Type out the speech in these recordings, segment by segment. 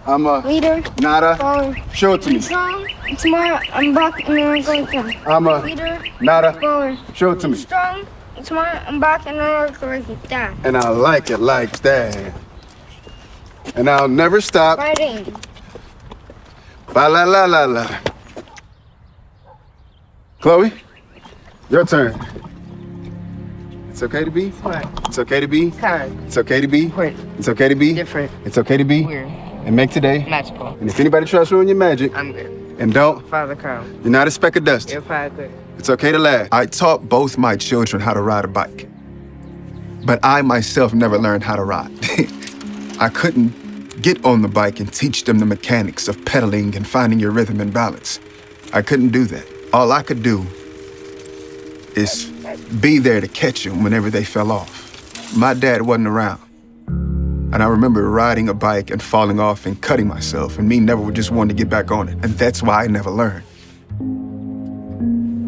I'm a leader. Nada. Forward. Show it to me. Strong. Tomorrow I'm back and then I'm going to. I'm a leader. Nada. Forward. Show it to me. Strong. Tomorrow I'm back and then I'm going to that. And I like it like that. And I'll never stop. Fighting. Ba la la la la. Chloe, your turn. It's okay to be? What? It's okay to be? Kind. It's okay to be? Quick. It's okay to be? Different. It's okay to be? Weird. And make today Magical. And if anybody tries to ruin your magic, I'm good. and don't, Father Crown. you're not a speck of dust. You're Father. It's okay to laugh. I taught both my children how to ride a bike, but I myself never learned how to ride. I couldn't get on the bike and teach them the mechanics of pedaling and finding your rhythm and balance. I couldn't do that. All I could do is be there to catch them whenever they fell off. My dad wasn't around. And I remember riding a bike and falling off and cutting myself, and me never just wanting to get back on it. And that's why I never learned.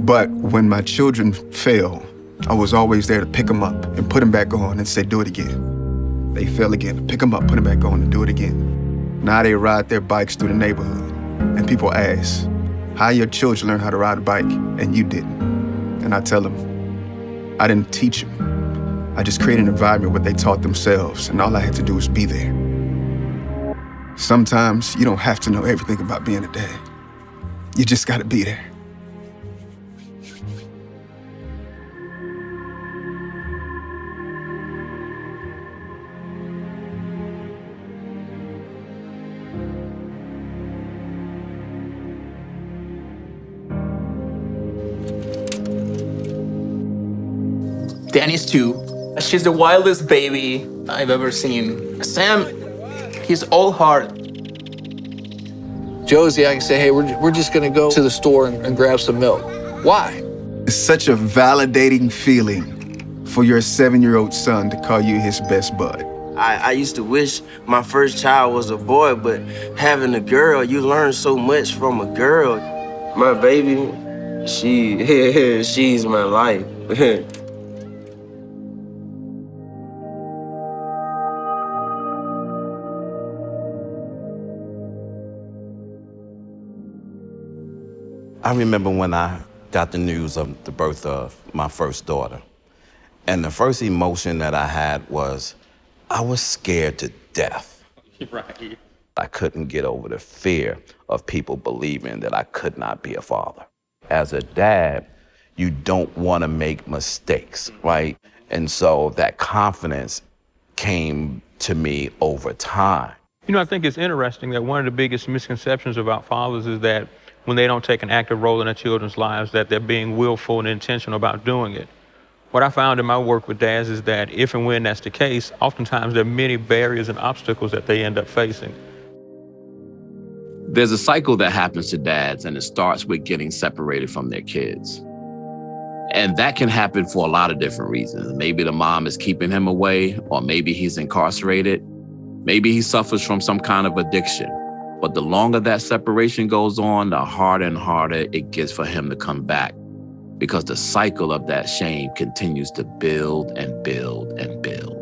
But when my children fail, I was always there to pick them up and put them back on and say, do it again. They fell again, pick them up, put them back on and do it again. Now they ride their bikes through the neighborhood, and people ask, how your children learn how to ride a bike and you didn't? And I tell them, I didn't teach them. I just created an environment where they taught themselves, and all I had to do was be there. Sometimes you don't have to know everything about being a dad. You just gotta be there. Danny's 2. She's the wildest baby I've ever seen. Sam, he's all heart. Josie, I can say, hey, we're just gonna go to the store and grab some milk. Why? It's such a validating feeling for your 7-year-old son to call you his best bud. I used to wish my first child was a boy, but having a girl, you learn so much from a girl. My baby, she's my life. I remember when I got the news of the birth of my first daughter. And the first emotion that I had was, I was scared to death. Right. I couldn't get over the fear of people believing that I could not be a father. As a dad, you don't want to make mistakes, right? And so that confidence came to me over time. You know, I think it's interesting that one of the biggest misconceptions about fathers is that when they don't take an active role in their children's lives, that they're being willful and intentional about doing it. What I found in my work with dads is that if and when that's the case, oftentimes there are many barriers and obstacles that they end up facing. There's a cycle that happens to dads, and it starts with getting separated from their kids. And that can happen for a lot of different reasons. Maybe the mom is keeping him away, or maybe he's incarcerated. Maybe he suffers from some kind of addiction. But the longer that separation goes on, the harder and harder it gets for him to come back, because the cycle of that shame continues to build and build and build.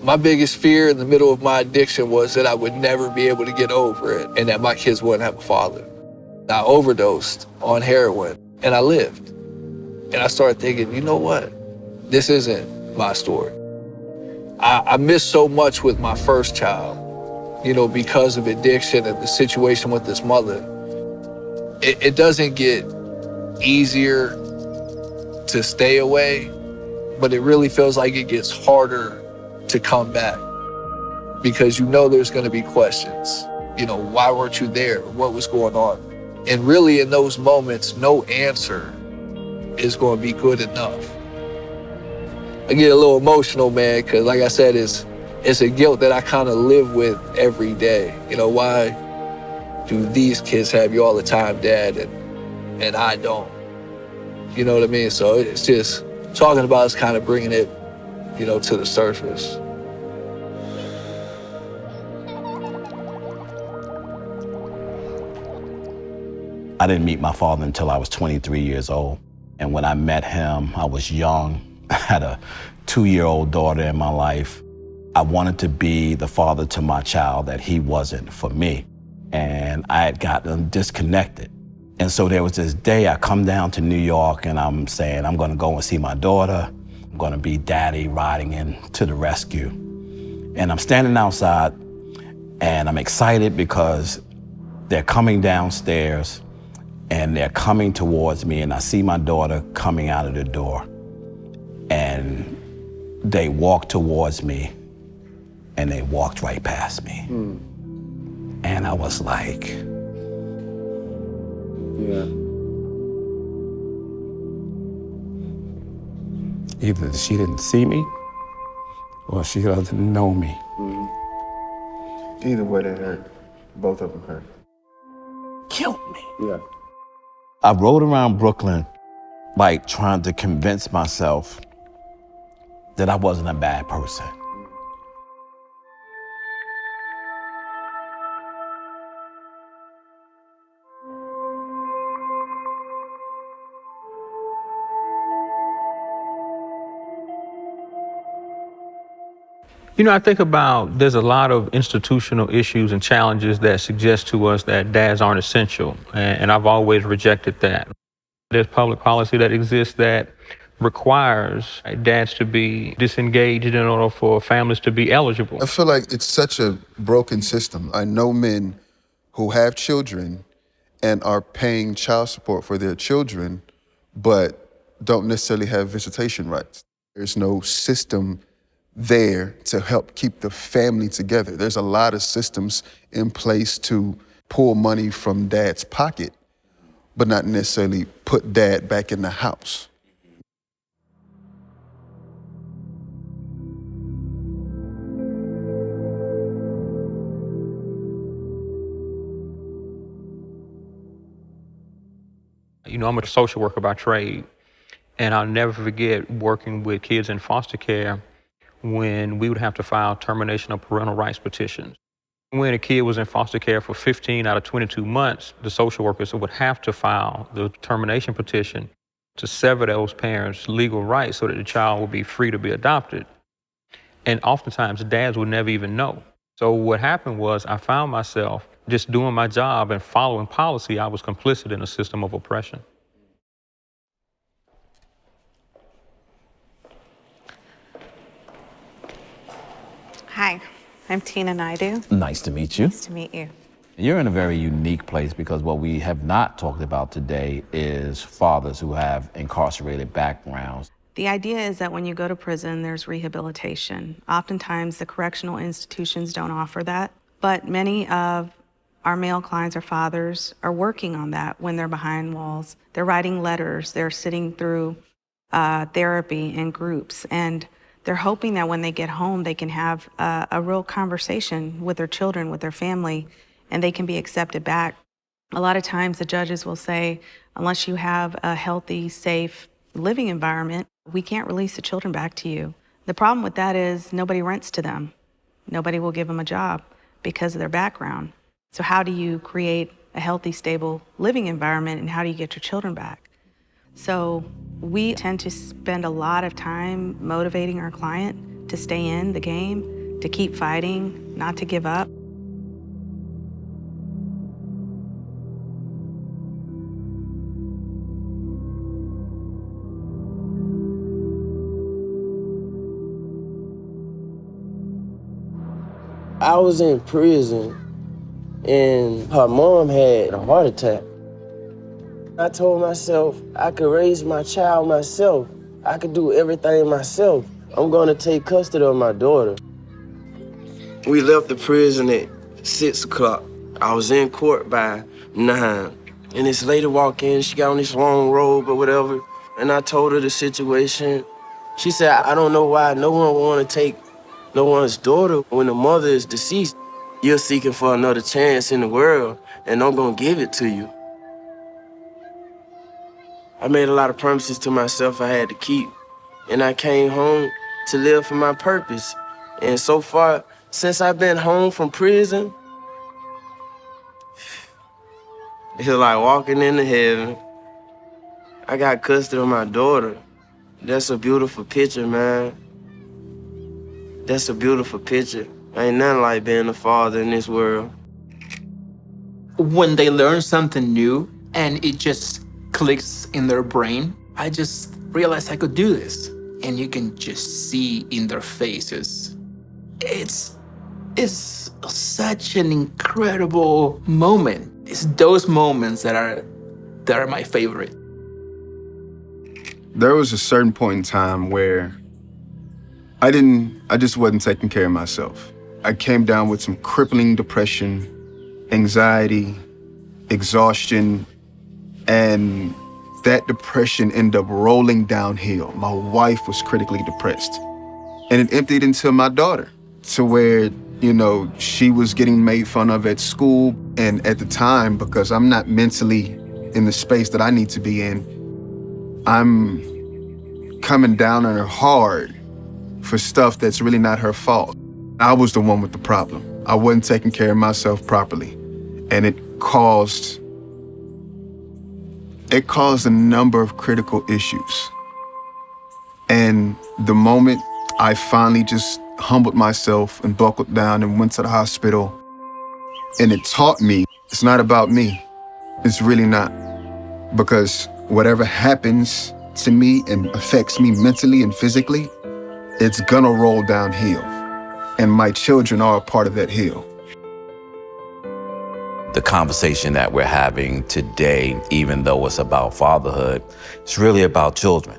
My biggest fear in the middle of my addiction was that I would never be able to get over it and that my kids wouldn't have a father. I overdosed on heroin and I lived. And I started thinking, you know what? This isn't my story. I missed so much with my first child, you know, because of addiction and the situation with this mother. It doesn't get easier to stay away, but it really feels like it gets harder to come back, because you know there's going to be questions. You know, why weren't you there? What was going on? And really in those moments, no answer is going to be good enough. I get a little emotional, man, because like I said, it's a guilt that I kind of live with every day. You know, why do these kids have you all the time, Dad, and I don't? You know what I mean? So it's just, talking about is kind of bringing it, you know, to the surface. I didn't meet my father until I was 23 years old. And when I met him, I was young. I had a 2-year-old daughter in my life. I wanted to be the father to my child that he wasn't for me. And I had gotten disconnected. And so there was this day I come down to New York and I'm saying, I'm gonna go and see my daughter. I'm gonna be daddy riding in to the rescue. And I'm standing outside and I'm excited because they're coming downstairs and they're coming towards me, and I see my daughter coming out of the door. And they walked towards me and they walked right past me. And I was like, Yeah. either she didn't see me or she doesn't know me. Either way, they hurt. Both of them hurt. killed me. Yeah. I rode around Brooklyn, like trying to convince myself that I wasn't a bad person. You know, I think about there's a lot of institutional issues and challenges that suggest to us that dads aren't essential, and I've always rejected that. There's public policy that exists that requires dads to be disengaged in order for families to be eligible. I feel like it's such a broken system. I know men who have children and are paying child support for their children, but don't necessarily have visitation rights. There's no system there to help keep the family together. There's a lot of systems in place to pull money from dad's pocket, but not necessarily put dad back in the house. You know, I'm a social worker by trade, and I'll never forget working with kids in foster care when we would have to file termination of parental rights petitions. When a kid was in foster care for 15 out of 22 months, the social workers would have to file the termination petition to sever those parents' legal rights so that the child would be free to be adopted. And oftentimes, dads would never even know. So what happened was I found myself just doing my job and following policy. I was complicit in a system of oppression. Hi, I'm Tina Naidu. Nice to meet you. Nice to meet you. You're in a very unique place because what we have not talked about today is fathers who have incarcerated backgrounds. The idea is that when you go to prison, there's rehabilitation. Oftentimes, the correctional institutions don't offer that, but many of our male clients or fathers are working on that when they're behind walls. They're writing letters, they're sitting through therapy in groups, and they're hoping that when they get home, they can have a real conversation with their children, with their family, and they can be accepted back. A lot of times the judges will say, unless you have a healthy, safe living environment, we can't release the children back to you. The problem with that is nobody rents to them. Nobody will give them a job because of their background. So how do you create a healthy, stable living environment, and how do you get your children back? So we tend to spend a lot of time motivating our client to stay in the game, to keep fighting, not to give up. I was in prison and her mom had a heart attack. I told myself I could raise my child myself. I could do everything myself. I'm gonna take custody of my daughter. We left the prison at 6 o'clock. I was in court by 9. And this lady walked in, she got on this long robe or whatever, and I told her the situation. She said, I don't know why no one would wanna take no one's daughter when the mother is deceased. You're seeking for another chance in the world, and I'm gonna give it to you. I made a lot of promises to myself I had to keep, and I came home to live for my purpose. And so far, since I've been home from prison, it's like walking into heaven. I got custody of my daughter. That's a beautiful picture, man. That's a beautiful picture. Ain't nothing like being a father in this world. When they learn something new and it just clicks in their brain, I just realized I could do this. And you can just see in their faces. It's such an incredible moment. It's those moments that are my favorite. There was a certain point in time where I just wasn't taking care of myself. I came down with some crippling depression, anxiety, exhaustion, and that depression ended up rolling downhill. My wife was critically depressed, and it emptied into my daughter, to where, you know, she was getting made fun of at school, and at the time, because I'm not mentally in the space that I need to be in, I'm coming down on her hard for stuff that's really not her fault. I was the one with the problem. I wasn't taking care of myself properly, and it caused a number of critical issues. And the moment I finally just humbled myself and buckled down and went to the hospital, and it taught me it's not about me. It's really not. Because whatever happens to me and affects me mentally and physically, it's gonna roll downhill. And my children are a part of that hill. The conversation that we're having today, even though it's about fatherhood, it's really about children.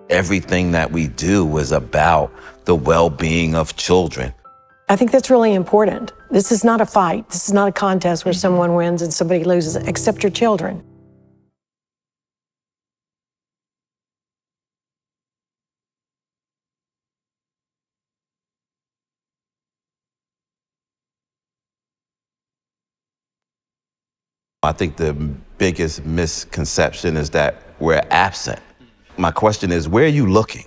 Everything that we do is about the well-being of children. I think that's really important. This is not a fight. This is not a contest where someone wins and somebody loses. Accept your children. I think the biggest misconception is that we're absent. My question is, where are you looking?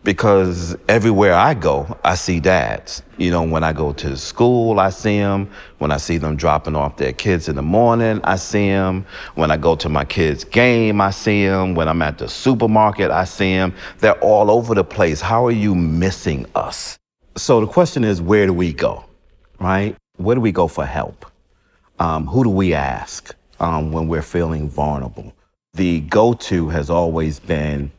Because everywhere I go, I see dads. You know, when I go to school, I see them. When I see them dropping off their kids in the morning, I see them. When I go to my kids' game, I see them. When I'm at the supermarket, I see them. They're all over the place. How are you missing us? So the question is, where do we go, right? Where do we go for help? Who do we ask when we're feeling vulnerable? The go-to has always been,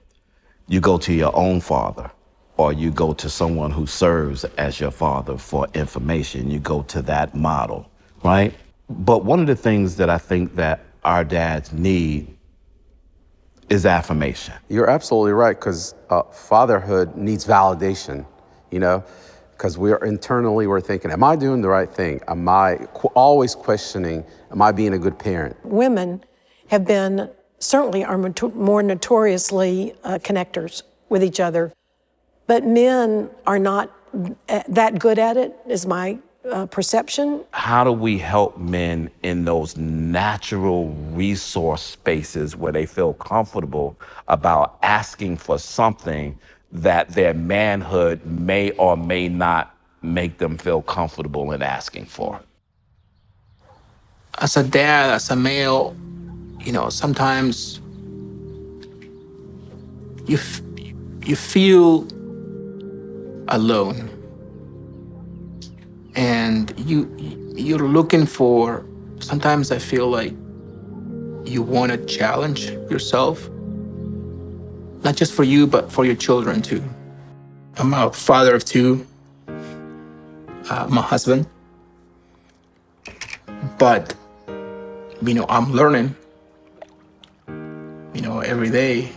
you go to your own father, or you go to someone who serves as your father for information. You go to that model, right? But one of the things that I think that our dads need is affirmation. You're absolutely right, because fatherhood needs validation, you know? Because we're thinking, am I doing the right thing? Am I always questioning, am I being a good parent? Women have been, certainly are more notoriously connectors with each other, but men are not that good at it, is my perception. How do we help men in those natural resource spaces where they feel comfortable about asking for something that their manhood may or may not make them feel comfortable in asking for? As a dad, as a male, you know, sometimes you feel alone, and you're looking for. Sometimes I feel like you want to challenge yourself, not just for you, but for your children too. I'm a father of two, my husband, but you know, I'm learning, you know, every day.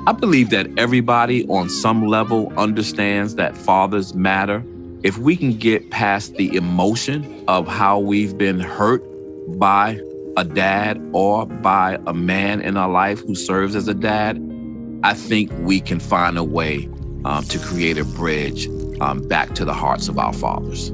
I believe that everybody on some level understands that fathers matter. If we can get past the emotion of how we've been hurt by a dad or by a man in our life who serves as a dad, I think we can find a way to create a bridge back to the hearts of our fathers.